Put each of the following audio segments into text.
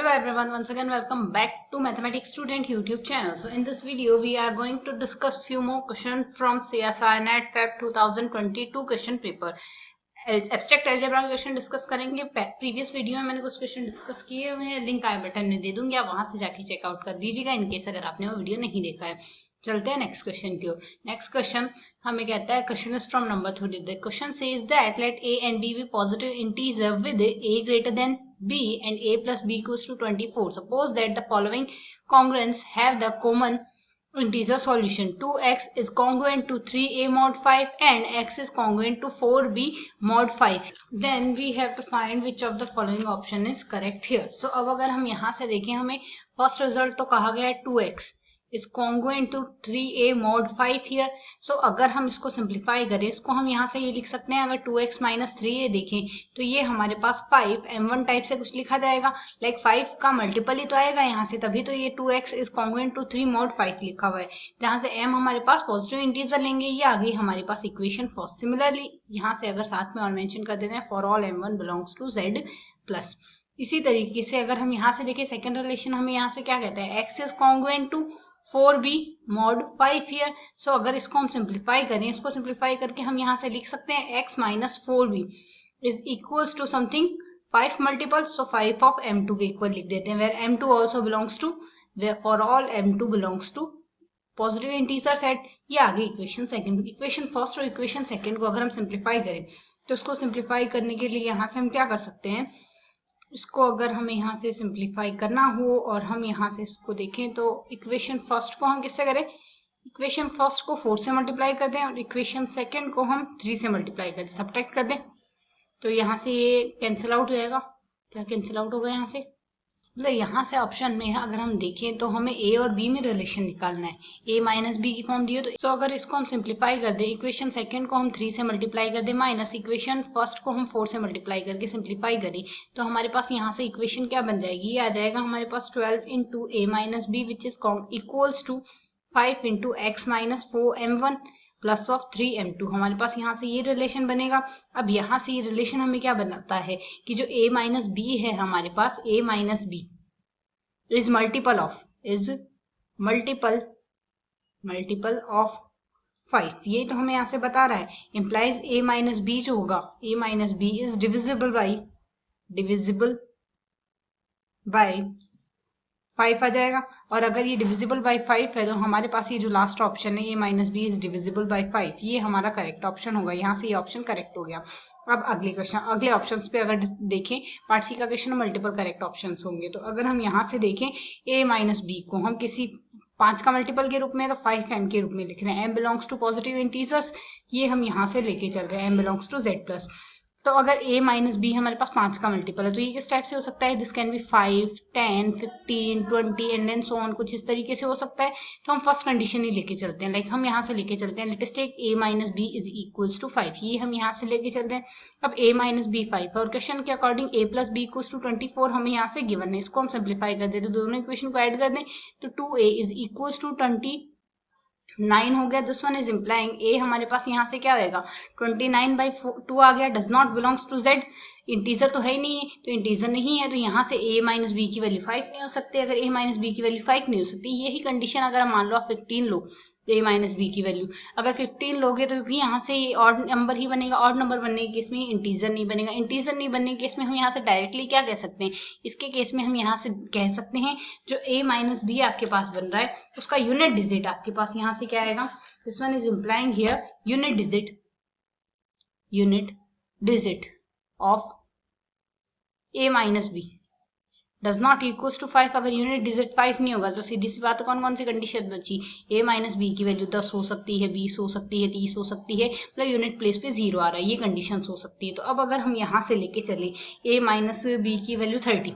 Hello everyone, once again welcome back to Mathematics Student YouTube channel. So in this video we are going to discuss few more questions from CSIR NET Feb 2022 question paper. Abstract algebra question discuss करेंगे. Previous video में मैंने कुछ question discuss किए हुए हैं, link आई button में दे दूंगी, आप वहां से जाके चेकआउट कर लीजिएगा इनकेस अगर आपने वो वीडियो नहीं देखा है. चलते हैं नेक्स्ट क्वेश्चन की ओर. नेक्स्ट क्वेश्चन हमें कहता है, question is from number 3. The question says that let a and b be positive integers with a greater than b and a plus b equals to 24. Suppose that the following congruents have the common integer solution. 2x is congruent to 3a mod 5 and x is congruent to 4b mod 5. Then we have to find which of the following option is correct here. So अब अगर हम यहाँ से देखें, हमें first result तो कहा गया है 2x is congruent to 3a mod 5 here. So अगर हम इसको सिंप्लीफाई करें, इसको हम यहाँ से ये लिख सकते हैं, अगर 2x minus 3a देखें तो ये हमारे पास 5 m1 टाइप से कुछ लिखा जाएगा, लाइक 5 का मल्टीपल ही तो आएगा यहाँ से, तभी तो ये 2x is congruent to 3 mod 5 लिखा हुआ है, जहाँ से m हमारे पास पॉजिटिव इंटीजर लेंगे. ये आ गई हमारे पास इक्वेशन फर्स्ट. सिमिलरली यहाँ से अगर साथ में और मेंशन कर देते हैं for all m1 belongs to z plus. इसी तरीके से अगर हम यहाँ से देखें, सेकेंड रिलेशन हमें यहाँ से क्या कहता है, x is congruent to 4b mod 5 here. So अगर इसको हम सिंप्लीफाई करें, इसको सिंप्लीफाई करके हम यहाँ से लिख सकते हैं x minus 4b is equals to something 5 multiple, so 5 of m2 के इक्वल लिख देते हैं, where m2 also belongs to, where for all m2 belongs to positive integer set. ये आ गई इक्वेशन सेकंड. इक्वेशन फर्स्ट और इक्वेशन सेकंड को अगर हम सिंप्लीफाई करें तो उसको सिंप्लीफाई करने के लिए यहाँ से हम क्या कर सकते हैं, इसको अगर हमें यहाँ से सिंप्लीफाई करना हो और हम यहाँ से इसको देखें तो इक्वेशन फर्स्ट को हम किससे करें, इक्वेशन फर्स्ट को 4 से मल्टीप्लाई कर दें और इक्वेशन सेकंड को हम 3 से मल्टीप्लाई कर दें, सब्ट्रैक्ट कर दें, तो यहाँ से ये कैंसिल आउट हो जाएगा. क्या कैंसिल आउट होगा यहाँ से, मतलब यहाँ से ऑप्शन में अगर हम देखें तो हमें a और b में रिलेशन निकालना है, a माइनस b की फॉर्म दी हो तो अगर इसको हम सिंप्लीफाई कर दें, इक्वेशन सेकंड को हम 3 से मल्टीप्लाई कर दें माइनस इक्वेशन फर्स्ट को हम 4 से मल्टीप्लाई करके सिंप्लीफाई करें, तो हमारे पास यहाँ से इक्वेशन क्या बन जाएगी, ये आ जाएगा हमारे पास 12 into a minus b which is equals to 5 into x minus 4m1 plus of 3m2. हमारे पास यहाँ से ये रिलेशन बनेगा. अब यहाँ से ये रिलेशन हमें क्या बनाता है कि जो a माइनस b है हमारे पास, a minus b is multiple of 5. ये तो हमें यहाँ से बता रहा है, इम्प्लाइज a माइनस b जो होगा, a minus b is divisible by 5 आ जाएगा. और अगर ये डिविजिबल बाय 5 है तो हमारे पास ये जो लास्ट ऑप्शन है, a minus b is divisible by 5, ये हमारा करेक्ट ऑप्शन होगा. यहाँ से ये ऑप्शन करेक्ट हो गया. अब अगले ऑप्शंस पे अगर देखें, पार्ट सी का क्वेश्चन मल्टीपल करेक्ट ऑप्शंस होंगे, तो अगर हम यहाँ से देखें a माइनस बी को हम किसी 5 का मल्टीपल के रूप में तो 5m के रूप में लिख रहे हैं, m belongs to positive integers, ये हम यहाँ से लेके चल रहे हैं m belongs to z plus. तो अगर a माइनस बी हमारे पास 5 का मल्टीपल है तो ये किस टाइप से हो सकता है, this can be 5, 10, 15, 20 and then so on, कुछ इस तरीके से हो सकता है. तो हम फर्स्ट कंडीशन ही लेके चलते हैं, लाइक हम यहाँ से लेके चलते हैं, let us take a minus b is equals to 5, ये हम यहाँ से लेके चलते हैं. अब a माइनस बी 5 है और क्वेश्चन के according a plus b equals to 24 हमें यहाँ से गिवन है. इसको हम सिंप्लीफाई कर देते, दोनों इक्वेशन को ऐड कर दें तो 2a इज इक्वल्स टू 29 हो गया. This one is implying a हमारे पास यहाँ से क्या होगा, 29 बाई 2 आ गया, does not belongs to z, integer तो है ही नहीं है, तो इंटीजर नहीं है तो यहाँ से a माइनस बी की वैल्यू 5 नहीं हो सकती. अगर a माइनस बी की वैल्यू 5 नहीं हो सकती, यही कंडीशन अगर हम मान लो आप 15 लो a माइनस बी की वैल्यू, अगर 15 लोगे तो भी यहाँ से ऑड नंबर ही बनेगा. ऑड नंबर बनने के केस में इंटीजर नहीं बनेगा. इंटीजर नहीं बनने के केस में हम यहाँ से डायरेक्टली क्या कह सकते हैं, इसके केस में हम यहाँ से कह सकते हैं जो a माइनस बी आपके पास बन रहा है उसका यूनिट डिजिट आपके पास यहाँ से क्या आएगा, this one is implying here unit digit of a minus b does not equals to 5. अगर यूनिट डिजिट 5 नहीं होगा तो सीधी सी बात है, कौन कौन सी कंडीशन बची, a माइनस बी की वैल्यू 10 हो सकती है, 20 हो सकती है, 30 हो सकती है, मतलब यूनिट प्लेस पे 0 आ रहा है, ये कंडीशन हो सकती है. तो अब अगर हम यहाँ से लेके चले a माइनस बी की वैल्यू 30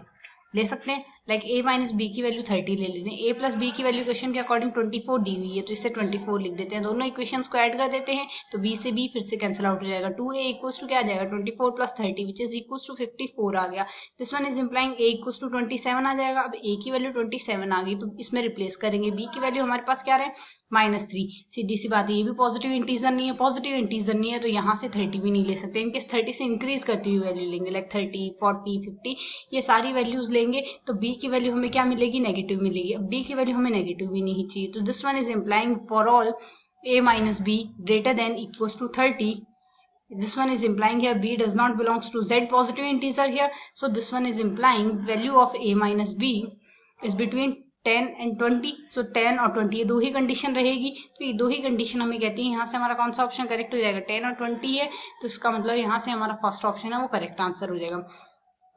ले सकते हैं, लाइक a माइनस बी की वैल्यू 30 ले लेते हैं. a प्लस बी की वैल्यू क्वेश्चन के अकॉर्डिंग 24 दी हुई है तो इससे 24 लिख देते हैं, दोनों इक्वेशंस को ऐड कर देते हैं तो b से b फिर से कैंसिल आउट हो जाएगा. 2a इक्वल्स टू क्या आ जाएगा, 24 plus 30 which is equals to 54 आ गया. This one is implying a equals to 27 आ जाएगा. अब a की वैल्यू 27 आ गई तो इसमें रिप्लेस करेंगे, b की वैल्यू हमारे पास क्या रहे -3. सीधी सी बात है, ये भी पॉजिटिव इंटीजर नहीं है तो यहाँ से 30 भी नहीं ले सकते. इनकेस 30 से इंक्रीज करती हुई वैल्यू लेंगे, लाइक 30, 40, 50 ये सारी वैल्यूज लेंगे तो b की वैल्यू हमें क्या मिलेगी, नेगेटिव मिलेगी। अब b की वैल्यू हमें नेगेटिव भी नहीं चाहिए, तो this one is implying for all a minus b greater than equals to 30. This one is implying here b does not belongs to z positive integer here. So this one is implying value of a minus b is between 10 and 20. So 10 और 20 ये दो ही condition रहेगी, तो ये दो ही condition हमें कहती है यहाँ से हमारा कौन सा ऑप्शन करेक्ट हो जाएगा, 10 और 20 है, तो इसका मतलब यहाँ से हमारा फर्स्ट ऑप्शन है वो करेक्ट आंसर हो जाएगा।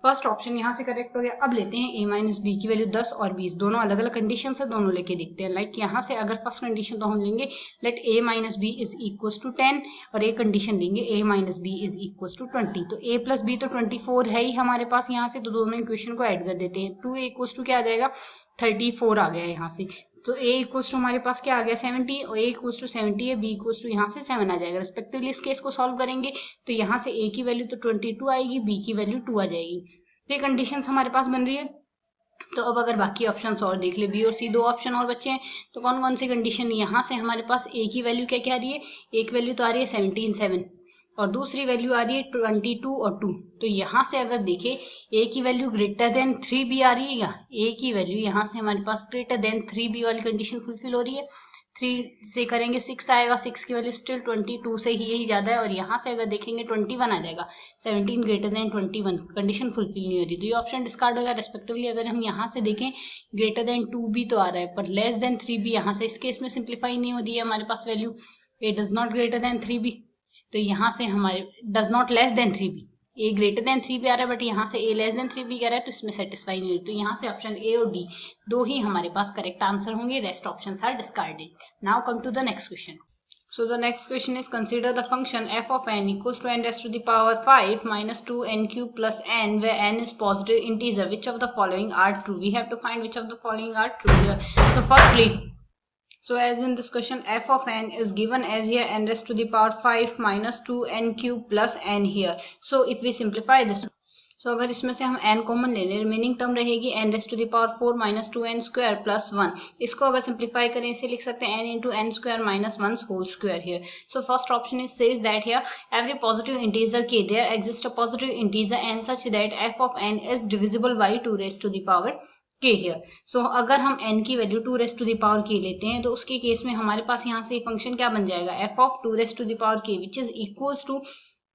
फर्स्ट ऑप्शन यहाँ से करेक्ट हो गया। अब लेते हैं a माइनस बी की वैल्यू 10 और 20, दोनों अलग अलग कंडीशन है, दोनों लेके देखते हैं। लाइक यहाँ से अगर फर्स्ट कंडीशन तो हम लेंगे let a minus b is equal to 10 और एक कंडीशन लेंगे a minus b is equal to 20। तो a प्लस बी तो 24 है ही हमारे पास यहाँ से, तो दोनों इक्वेशन को ऐड कर देते हैं। 2a इक्वल टू क्या आ जाएगा, 34 आ गया है यहाँ से। तो a इक्वल टू हमारे पास क्या आ गया 70 और a इक्वल टू 70 है, b इक्वल टू यहाँ से 7 आ जाएगा रिस्पेक्टिवली। इस केस को सॉल्व करेंगे तो यहाँ से a की वैल्यू तो 22 आएगी, b की वैल्यू 2 आ जाएगी। ये कंडीशंस हमारे पास बन रही है। तो अब अगर बाकी ऑप्शंस और देख ले, बी और सी दो ऑप्शन और बचे हैं, तो कौन कौन सी कंडीशन, यहाँ से हमारे पास ए की वैल्यू क्या क्या आ रही है, एक वैल्यू तो आ रही है 17 7 और दूसरी वैल्यू आ रही है 22 और 2। तो यहाँ से अगर देखें ए की वैल्यू ग्रेटर देन 3b आ रही है या ए की वैल्यू यहाँ से हमारे पास ग्रेटर देन 3b वाली कंडीशन फुलफिल हो रही है। 3 से करेंगे 6 आएगा, 6 की वैल्यू स्टिल 22 से ही यही ज्यादा है, और यहाँ से अगर देखेंगे 21 आ जाएगा, 17 ग्रेटर देन 21 कंडीशन फुलफिल नहीं हो रही, तो ये ऑप्शन डिस्कार्ड होगा रिस्पेक्टिवली। अगर हम यहाँ से देखें ग्रेटर देन 2b तो आ रहा है पर लेस देन 3b, यहाँ से इस केस में सिंप्लीफाई नहीं हो रही है हमारे पास value, A does not greater than 3b, तो यहाँ से हमारे does not less than 3b, A greater than 3b आ रहा है बट यहाँ से ए लेस देन 3b कह रहा है, तो इसमें सेटिस्फाई नहीं हुई, तो यहाँ से ऑप्शन ए और डी दो ही हमारे पास करेक्ट आंसर होंगे, rest options are discarded. Now come to the next question. So the next question is, consider the function f of n equals to n raised to the power 5 minus 2n cube plus n, where n is positive integer. Which of the following are true? We have to find which of the following are true here. So firstly, so as in this question, f of n is given as here n raised to the power 5 minus 2n cube plus n here. So if we simplify this, so अगर इसमें से हम n common ले लें, remaining term रहेगी n raised to the power 4 minus 2n square plus 1। इसको अगर simplify करें इसे लिख सकते हैं n into n square minus 1 whole square here. So first option is says that here every positive integer के there exist a positive integer n such that f of n is divisible by 2 raised to the power k here. So अगर हम n की value 2 raised to the power k लेते हैं तो उसके case में हमारे पास यहाँ से फंक्शन क्या बन जाएगा, f of 2 raised to the power k which is equals to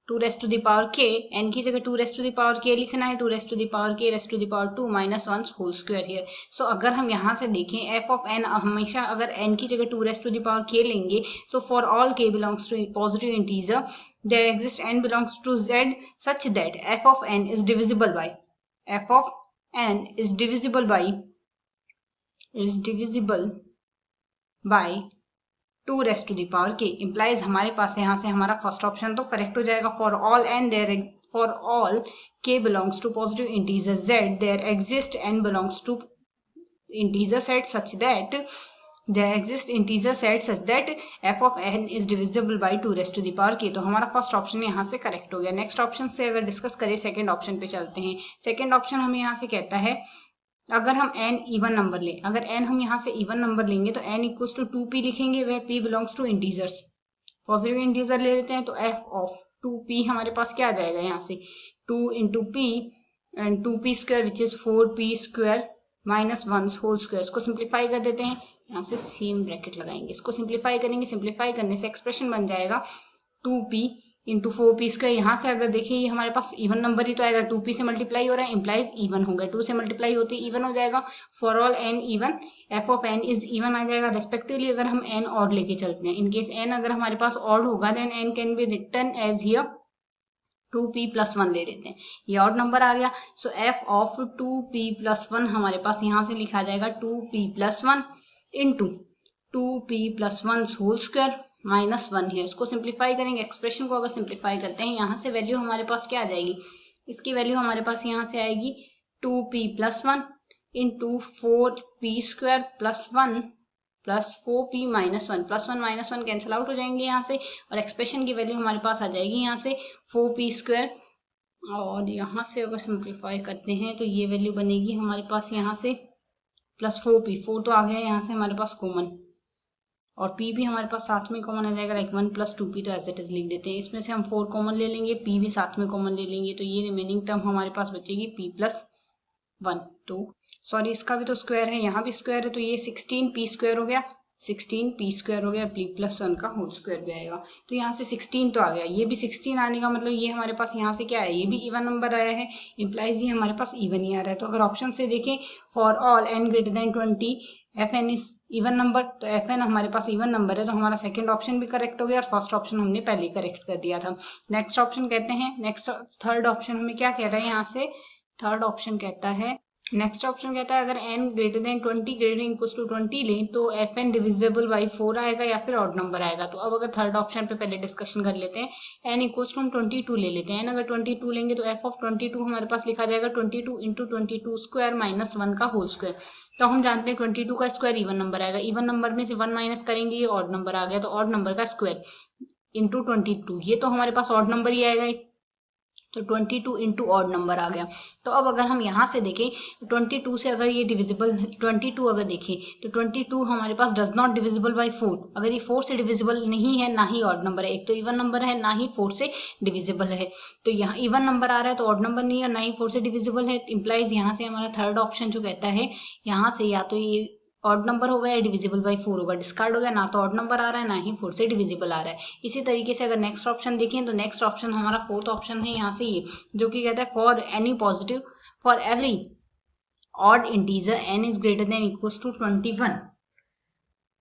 2 raised to the power k, n की जगह 2 raised to the power k लिखना है, 2 raised to the power k raised to the power 2 minus 1 whole square here. So अगर हम यहाँ से देखें f of n, हमेशा अगर n की जगह 2 raised to the power k लेंगे, so for all k belongs to positive integer there exist n belongs to z such that f of n is divisible by, f of n is divisible by 2 raised to the power k implies हमारे पास यहाँ से हमारा first option तो correct हो जाएगा। For all n there, for all k belongs to positive integer z there exist n belongs to integer set such that there exist integer set such that f of n is divisible by 2 raised to the power k। तो हमारा first option यहाँ से correct हो गया। Next option से अगर discuss करें second option पे चलते हैं। सेकंड ऑप्शन हमें यहाँ से कहता है अगर हम n इवन नंबर लें, अगर n हम यहाँ से इवन नंबर लेंगे तो n इक्वल्स टू 2p लिखेंगे where p belongs to integers. Positive integer ले लेते हैं तो f ऑफ 2p हमारे पास क्या आ जाएगा, यहाँ से 2 into p and 2p square which is 4p square minus 1 whole square. इसको सिंप्लीफाई कर देते हैं, यहाँ से सेम ब्रैकेट लगाएंगे, इसको सिंप्लीफाई करेंगे, सिंप्लीफाई करने से एक्सप्रेशन बन जाएगा 2p इंटू 4p स्क्वायर। यहाँ से अगर देखिए ये हमारे पास इवन नंबर ही तो आएगा, 2p से मल्टीप्लाई हो रहा है इम्प्लाइज इवन होगा, 2 से मल्टीप्लाई होते इवन हो जाएगा। For all n even f of n is even आ जाएगा रिस्पेक्टिवली। अगर हम n ऑड लेके चलते हैं, इनकेस n अगर हमारे पास ऑड होगा then n can be written as here 2p plus 1 ले लेते हैं, ये ऑड नंबर आ गया। सो f ऑफ 2p प्लस 1 हमारे पास यहाँ से लिखा जाएगा 2p plus 1 into 2p plus 1 whole square minus 1 है। इसको सिंप्लीफाई करेंगे, एक्सप्रेशन को अगर सिंप्लीफाई करते हैं यहाँ से वैल्यू हमारे पास क्या आ जाएगी, इसकी वैल्यू हमारे पास यहाँ से आएगी 2p plus 1 into 4p square plus 1 plus 4p minus 1, plus 1 minus 1 cancel out हो जाएंगे यहाँ से, और एक्सप्रेशन की वैल्यू हमारे पास आ जाएगी यहाँ से 4p स्क्वायर, और यहाँ से अगर सिंप्लीफाई करते हैं तो ये वैल्यू बनेगी हमारे पास यहाँ से प्लस 4p, 4 तो आ गया यहाँ से हमारे पास कॉमन, और p भी हमारे पास साथ में कॉमन आ जाएगा, लाइक 1 प्लस 2p तो एज इट इज लिख देते हैं। इसमें से हम 4 कॉमन ले लेंगे, p भी साथ में कॉमन ले लेंगे, तो ये रिमेनिंग टर्म हमारे पास बचेगी p प्लस 1 2। सॉरी इसका भी तो स्क्वायर है, यहाँ भी स्क्वायर है, तो ये 16p स्क्वायर हो गया, 16p स्क्वायर हो गया, p प्लस 1 का होल स्क्वायर भी आएगा। तो यहाँ से 16 तो आ गया, ये भी 16 आने का मतलब ये हमारे पास यहाँ से क्या है, ये भी इवन नंबर आया है, इम्प्लाइज ये हमारे पास इवन ही आ रहा है। तो अगर ऑप्शन से देखें for all n greater than 20 fn is even number, तो fn हमारे पास इवन नंबर है, तो हमारा सेकंड ऑप्शन भी करेक्ट हो गया और फर्स्ट ऑप्शन हमने पहले ही करेक्ट कर दिया था। नेक्स्ट ऑप्शन कहते हैं, नेक्स्ट थर्ड ऑप्शन हमें क्या कह रहा है यहाँ से, थर्ड ऑप्शन कहता है, नेक्स्ट ऑप्शन कहता है अगर n greater than 20 greater than equals to 20 लें तो fn डिविजिबल बाई 4 आएगा या फिर ऑड नंबर आएगा। तो अब अगर थर्ड ऑप्शन पे पहले डिस्कशन कर लेते हैं, n इक्वल्स टू हम 22 ले लेते हैं, n अगर 22 लेंगे तो f ऑफ 22 हमारे पास लिखा जाएगा 22 इंटू 22 स्क्वायर माइनस 1 का होल स्क्वायर। तो हम जानते हैं 22 का स्क्वायर इवन नंबर आएगा, इवन नंबर में से 1 माइनस करेंगे ये ऑड नंबर आ गया, तो ऑड नंबर का स्क्वायर इंटू 22, ये तो हमारे पास ऑड नंबर ही आएगा, तो 22 इंटू ऑड नंबर आ गया। तो अब अगर हम यहाँ से देखें 22 से अगर ये डिविजिबल 22 अगर देखें तो 22 हमारे पास डज नॉट डिविजिबल बाय 4, अगर ये 4 से डिविजिबल नहीं है ना ही ऑड नंबर है, एक तो इवन नंबर है ना ही 4 से डिविजिबल है, तो यहाँ इवन नंबर आ रहा है तो ऑड नंबर नहीं है ना ही 4 से डिविजिबल है, इम्प्लाइज यहाँ से हमारा थर्ड ऑप्शन जो कहता है यहाँ से या तो ये ऑड नंबर होगा या डिविजिबल बाई 4 होगा, डिस्कार्ड हो गया, ना तो ऑड नंबर आ रहा है ना ही 4 से डिविजिबल आ रहा है। इसी तरीके से अगर नेक्स्ट ऑप्शन देखें तो नेक्स्ट ऑप्शन हमारा फोर्थ ऑप्शन है यहाँ से ये, जो कि कहता है for any positive for every odd integer n is greater than equals to 21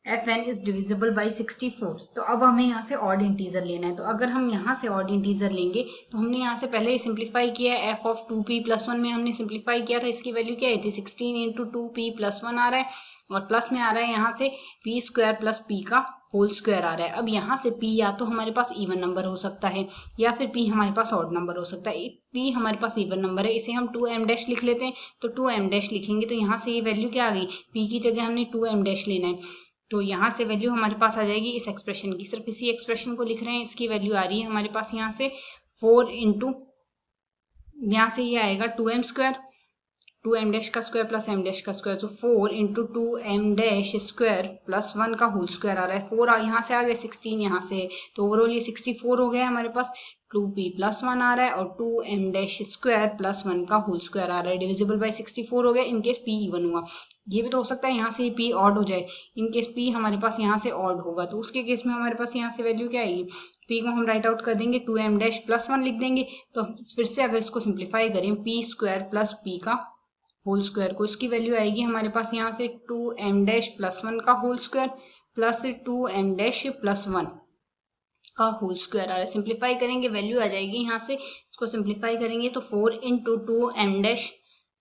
fn is divisible by 64। तो अब हमें यहाँ से ऑड इंटीजर लेना है, तो अगर हम यहाँ से ऑड इंटीजर लेंगे तो हमने यहाँ से पहले ही सिंप्लीफाई किया है, f ऑफ 2p प्लस 1 में हमने सिंप्लीफाई किया था, इसकी वैल्यू क्या आई थी 16 इंटू 2p प्लस 1 आ रहा है और प्लस में आ रहा है यहाँ से p स्क्वायर प्लस p का होल स्क्वायर आ रहा है। अब यहाँ से p या तो हमारे पास इवन नंबर हो सकता है या फिर p हमारे पास ऑड नंबर हो सकता है, p हमारे पास इवन नंबर है, इसे हम 2m डैश लिख लेते हैं, तो 2m डैश लिखेंगे तो यहाँ से ये वैल्यू क्या आ गई, p की जगह हमने 2m डैश लेना है, तो यहाँ से वैल्यू हमारे पास आ जाएगी इस एक्सप्रेशन की, सिर्फ इसी एक्सप्रेशन को लिख रहे हैं, इसकी वैल्यू आ रही है हमारे पास यहाँ से 4 इंटू यहाँ से ये आएगा 2m स्क्वायर, 2m डैश का स्क्वायर प्लस m डैश का स्क्वायर, तो 4 into 2m dash square plus 1 का होल स्क्वायर आ रहा है, 4 यहाँ से आ गया 16 यहाँ से, तो ओवरऑल ये 64 हो गया हमारे पास, 2p प्लस 1 आ रहा है और 2m डैश स्क्वायर प्लस 1 का होल स्क्वायर आ रहा है, डिविजिबल बाई 64 हो गया इनकेस p इवन हुआ। ये भी तो हो सकता है यहाँ से p ऑड हो जाए, इनकेस p हमारे पास यहाँ से ऑड होगा, तो उसके केस में हमारे पास यहाँ से वैल्यू क्या आएगी, p को हम राइट आउट कर देंगे 2m डैश प्लस 1 लिख देंगे, तो फिर से अगर इसको सिंप्लीफाई करें p स्क्वायर प्लस p का होल स्क्वायर को, इसकी वैल्यू आएगी हमारे पास यहाँ से 2m डैश प्लस 1 का whole square plus 2m dash plus 1 का होल स्क्वायर आ रहा है, सिंप्लीफाई करेंगे वैल्यू आ जाएगी यहाँ से, इसको सिंप्लीफाई करेंगे तो 4 into 2m dash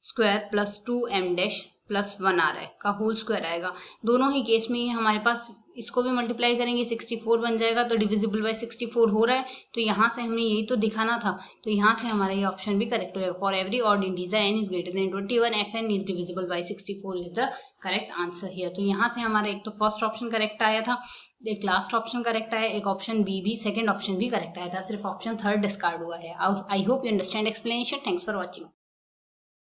square plus 2m dash plus 1 आ रहा है का होल स्क्वायर आएगा। दोनों ही केस में ये हमारे पास इसको भी मल्टीप्लाई करेंगे 64 बन जाएगा, तो डिविजिबल बाय 64 हो रहा है, तो यहाँ से हमने यही तो दिखाना था, तो यहाँ से हमारा ये ऑप्शन भी करेक्ट हो जाएगा, for every odd integer n is greater then 21 fn is divisible bye 64 is the correct answer here. तो यहाँ से हमारा एक तो फर्स्ट ऑप्शन करेक्ट आया था, एक लास्ट ऑप्शन करेक्ट आया, एक ऑप्शन बी भी सेकंड ऑप्शन भी करेक्ट आया था, सिर्फ ऑप्शन थर्ड डिस्कार्ड हुआ है। I hope you understand explanation, thanks for watching.